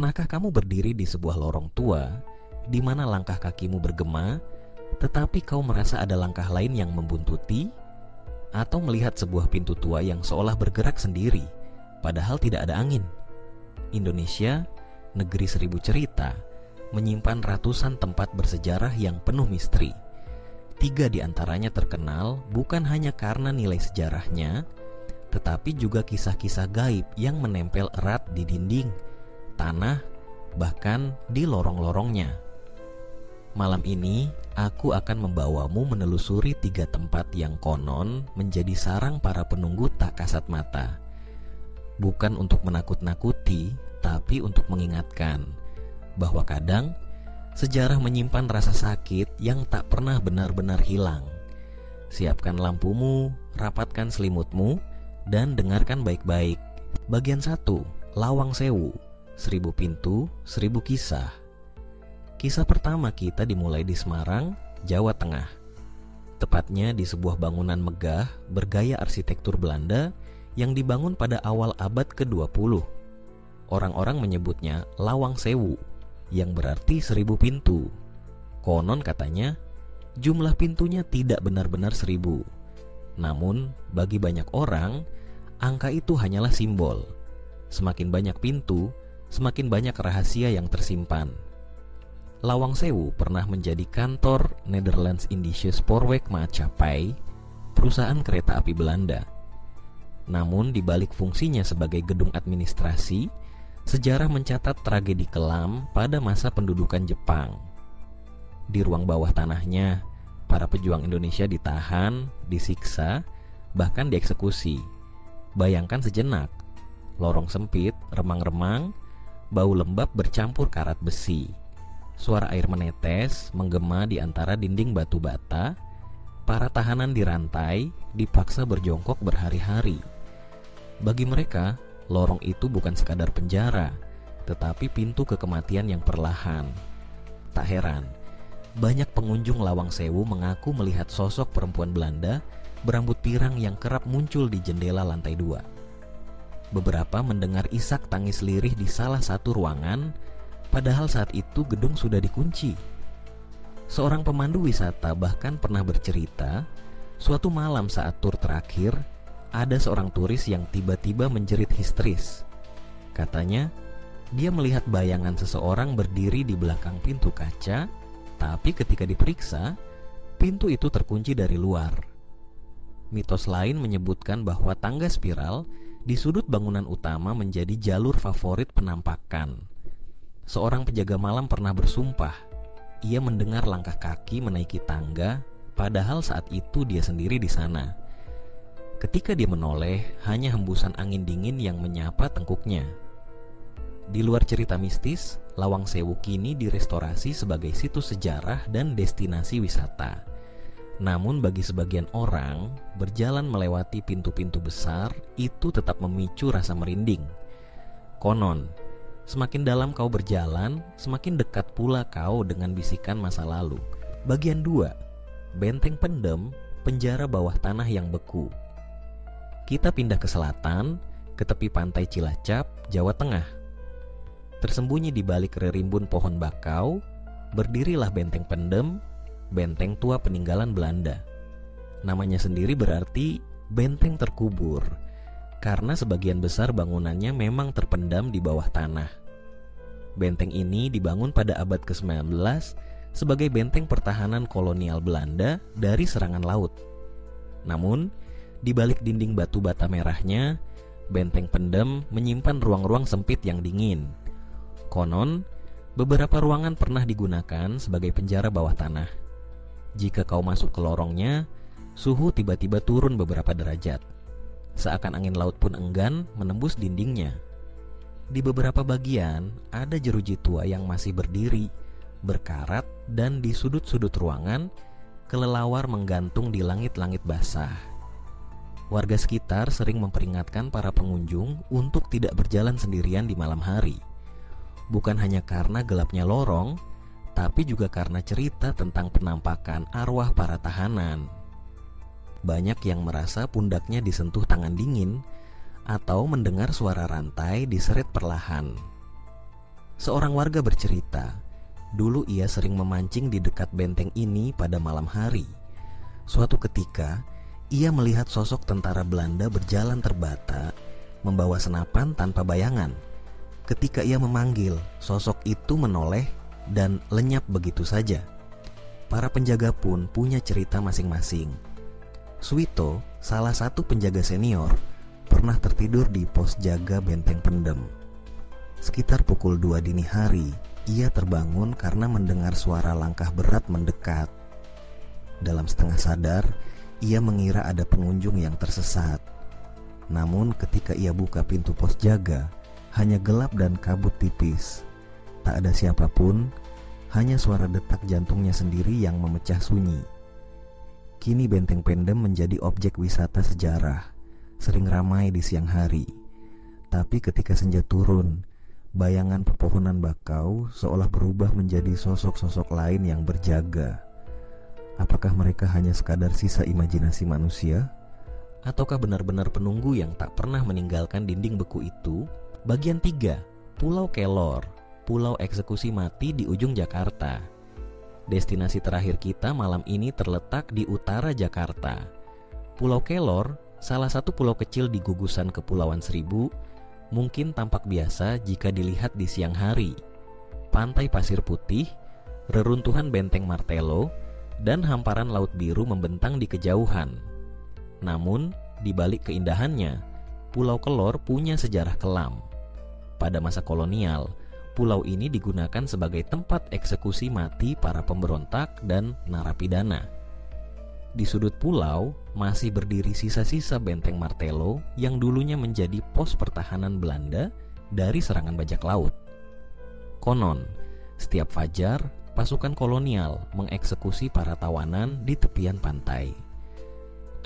Pernahkah kamu berdiri di sebuah lorong tua di mana langkah kakimu bergema, tetapi kau merasa ada langkah lain yang membuntuti? Atau melihat sebuah pintu tua yang seolah bergerak sendiri, padahal tidak ada angin? Indonesia, negeri seribu cerita, menyimpan ratusan tempat bersejarah yang penuh misteri. 3 di antaranya terkenal bukan hanya karena nilai sejarahnya, tetapi juga kisah-kisah gaib yang menempel erat di dinding, tanah, bahkan di lorong-lorongnya. Malam ini, aku akan membawamu menelusuri 3 tempat yang konon menjadi sarang para penunggu tak kasat mata. Bukan untuk menakut-nakuti, tapi untuk mengingatkan bahwa kadang sejarah menyimpan rasa sakit yang tak pernah benar-benar hilang. Siapkan lampumu, rapatkan selimutmu, dan dengarkan baik-baik. Bagian 1, Lawang Sewu, 1000 pintu, 1000 kisah. Kisah pertama kita dimulai di Semarang, Jawa Tengah. Tepatnya di sebuah bangunan megah bergaya arsitektur Belanda yang dibangun pada awal abad ke-20. Orang-orang menyebutnya Lawang Sewu, yang berarti 1000 pintu. Konon katanya, jumlah pintunya tidak benar-benar 1000. Namun, bagi banyak orang, angka itu hanyalah simbol. Semakin banyak pintu, semakin banyak rahasia yang tersimpan. Lawang Sewu pernah menjadi kantor Nederlands Indische Spoorweg Maatschappij, perusahaan kereta api Belanda. Namun di balik fungsinya sebagai gedung administrasi, sejarah mencatat tragedi kelam pada masa pendudukan Jepang. Di ruang bawah tanahnya, para pejuang Indonesia ditahan, disiksa, bahkan dieksekusi. Bayangkan sejenak, lorong sempit, remang-remang, bau lembab bercampur karat besi. Suara air menetes menggema di antara dinding batu bata. Para tahanan dirantai, dipaksa berjongkok berhari-hari. Bagi mereka, lorong itu bukan sekadar penjara, tetapi pintu ke kematian yang perlahan. Tak heran, banyak pengunjung Lawang Sewu mengaku melihat sosok perempuan Belanda berambut pirang yang kerap muncul di jendela lantai 2. Beberapa mendengar isak tangis lirih di salah satu ruangan, padahal saat itu gedung sudah dikunci. Seorang pemandu wisata bahkan pernah bercerita, suatu malam saat tur terakhir, ada seorang turis yang tiba-tiba menjerit histeris. Katanya, dia melihat bayangan seseorang berdiri di belakang pintu kaca, tapi ketika diperiksa, pintu itu terkunci dari luar. Mitos lain menyebutkan bahwa tangga spiral di sudut bangunan utama menjadi jalur favorit penampakan. Seorang penjaga malam pernah bersumpah, ia mendengar langkah kaki menaiki tangga, padahal saat itu dia sendiri di sana. Ketika dia menoleh, hanya hembusan angin dingin yang menyapa tengkuknya. Di luar cerita mistis, Lawang Sewu kini direstorasi sebagai situs sejarah dan destinasi wisata. Namun bagi sebagian orang, berjalan melewati pintu-pintu besar itu tetap memicu rasa merinding. Konon, semakin dalam kau berjalan, semakin dekat pula kau dengan bisikan masa lalu. Bagian 2, Benteng Pendem, penjara bawah tanah yang beku. Kita pindah ke selatan, ke tepi pantai Cilacap, Jawa Tengah. Tersembunyi di balik rerimbun pohon bakau, berdirilah Benteng Pendem, benteng tua peninggalan Belanda. Namanya sendiri berarti benteng terkubur, karena sebagian besar bangunannya memang terpendam di bawah tanah. Benteng ini dibangun pada abad ke-19 sebagai benteng pertahanan kolonial Belanda dari serangan laut. Namun, di balik dinding batu bata merahnya, Benteng Pendem menyimpan ruang-ruang sempit yang dingin. Konon, beberapa ruangan pernah digunakan sebagai penjara bawah tanah. Jika kau masuk ke lorongnya, suhu tiba-tiba turun beberapa derajat. Seakan angin laut pun enggan menembus dindingnya. Di beberapa bagian ada jeruji tua yang masih berdiri, berkarat, dan di sudut-sudut ruangan kelelawar menggantung di langit-langit basah. Warga sekitar sering memperingatkan para pengunjung untuk tidak berjalan sendirian di malam hari. Bukan hanya karena gelapnya lorong, tapi juga karena cerita tentang penampakan arwah para tahanan. Banyak yang merasa pundaknya disentuh tangan dingin atau mendengar suara rantai diseret perlahan. Seorang warga bercerita, dulu ia sering memancing di dekat benteng ini pada malam hari. Suatu ketika, ia melihat sosok tentara Belanda berjalan terbata, membawa senapan tanpa bayangan. Ketika ia memanggil, sosok itu menoleh dan lenyap begitu saja. Para penjaga pun punya cerita masing-masing. Suwito, salah satu penjaga senior, pernah tertidur di pos jaga benteng pendem. Sekitar pukul 2 dini hari, ia terbangun karena mendengar suara langkah berat mendekat. Dalam setengah sadar, ia mengira ada pengunjung yang tersesat. Namun ketika ia buka pintu pos jaga, hanya gelap dan kabut tipis. Tak ada siapapun, hanya suara detak jantungnya sendiri yang memecah sunyi. Kini benteng pendem menjadi objek wisata sejarah, sering ramai di siang hari. Tapi ketika senja turun, bayangan pepohonan bakau seolah berubah menjadi sosok-sosok lain yang berjaga. Apakah mereka hanya sekadar sisa imajinasi manusia? Ataukah benar-benar penunggu yang tak pernah meninggalkan dinding beku itu? Bagian 3, Pulau Kelor, pulau eksekusi mati di ujung Jakarta. Destinasi terakhir kita malam ini terletak di utara Jakarta. Pulau Kelor, salah satu pulau kecil di gugusan Kepulauan Seribu, mungkin tampak biasa jika dilihat di siang hari. Pantai pasir putih, reruntuhan benteng Martello, dan hamparan laut biru membentang di kejauhan. Namun, di balik keindahannya, Pulau Kelor punya sejarah kelam. Pada masa kolonial, pulau ini digunakan sebagai tempat eksekusi mati para pemberontak dan narapidana. Di sudut pulau masih berdiri sisa-sisa benteng Martello yang dulunya menjadi pos pertahanan Belanda dari serangan bajak laut. Konon, setiap fajar pasukan kolonial mengeksekusi para tawanan di tepian pantai.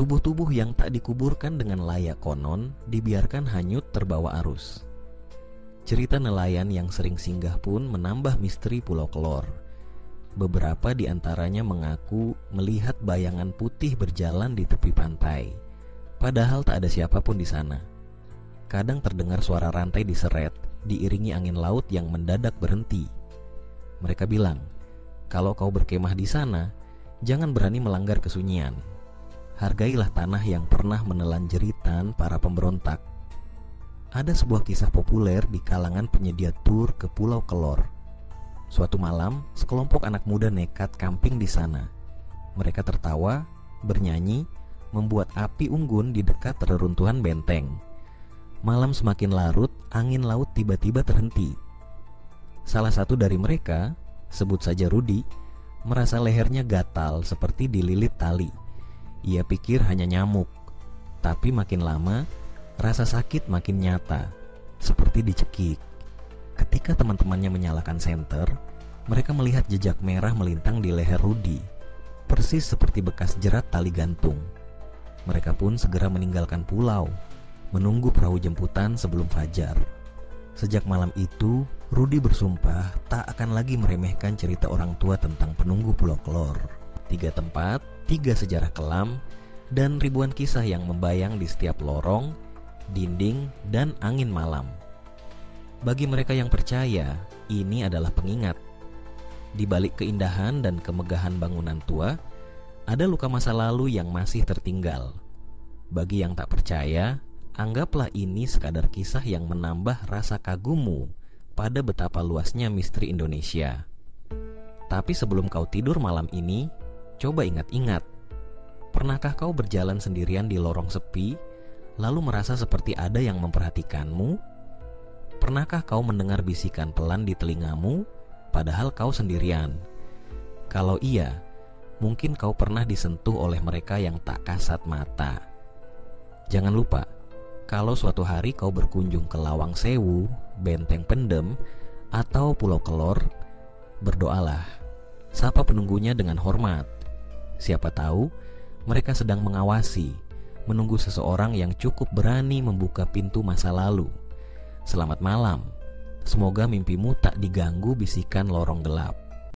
Tubuh-tubuh yang tak dikuburkan dengan layak konon dibiarkan hanyut terbawa arus. Cerita nelayan yang sering singgah pun menambah misteri Pulau Kelor. Beberapa di antaranya mengaku melihat bayangan putih berjalan di tepi pantai, padahal tak ada siapapun di sana. Kadang terdengar suara rantai diseret, diiringi angin laut yang mendadak berhenti. Mereka bilang, kalau kau berkemah di sana, jangan berani melanggar kesunyian. Hargailah tanah yang pernah menelan jeritan para pemberontak. Ada sebuah kisah populer di kalangan penyedia tur ke Pulau Kelor. Suatu malam, sekelompok anak muda nekat camping di sana. Mereka tertawa, bernyanyi, membuat api unggun di dekat reruntuhan benteng. Malam semakin larut, angin laut tiba-tiba terhenti. Salah satu dari mereka, sebut saja Rudi, merasa lehernya gatal seperti dililit tali. Ia pikir hanya nyamuk, tapi makin lama rasa sakit makin nyata, seperti dicekik. Ketika teman-temannya menyalakan senter, mereka melihat jejak merah melintang di leher Rudi, persis seperti bekas jerat tali gantung. Mereka pun segera meninggalkan pulau, menunggu perahu jemputan sebelum fajar. Sejak malam itu, Rudi bersumpah tak akan lagi meremehkan cerita orang tua tentang penunggu Pulau Kelor. 3 tempat, 3 sejarah kelam, dan ribuan kisah yang membayang di setiap lorong, dinding, dan angin malam. Bagi mereka yang percaya, ini adalah pengingat. Di balik keindahan dan kemegahan bangunan tua, ada luka masa lalu yang masih tertinggal. Bagi yang tak percaya, anggaplah ini sekadar kisah yang menambah rasa kagummu pada betapa luasnya misteri Indonesia. Tapi sebelum kau tidur malam ini, coba ingat-ingat. Pernahkah kau berjalan sendirian di lorong sepi, lalu merasa seperti ada yang memperhatikanmu? Pernahkah kau mendengar bisikan pelan di telingamu, padahal kau sendirian? Kalau iya, mungkin kau pernah disentuh oleh mereka yang tak kasat mata. Jangan lupa, kalau suatu hari kau berkunjung ke Lawang Sewu, Benteng Pendem, atau Pulau Kelor, berdoalah, sapa penunggunya dengan hormat. Siapa tahu mereka sedang mengawasi, menunggu seseorang yang cukup berani membuka pintu masa lalu. Selamat malam, semoga mimpimu tak diganggu bisikan lorong gelap.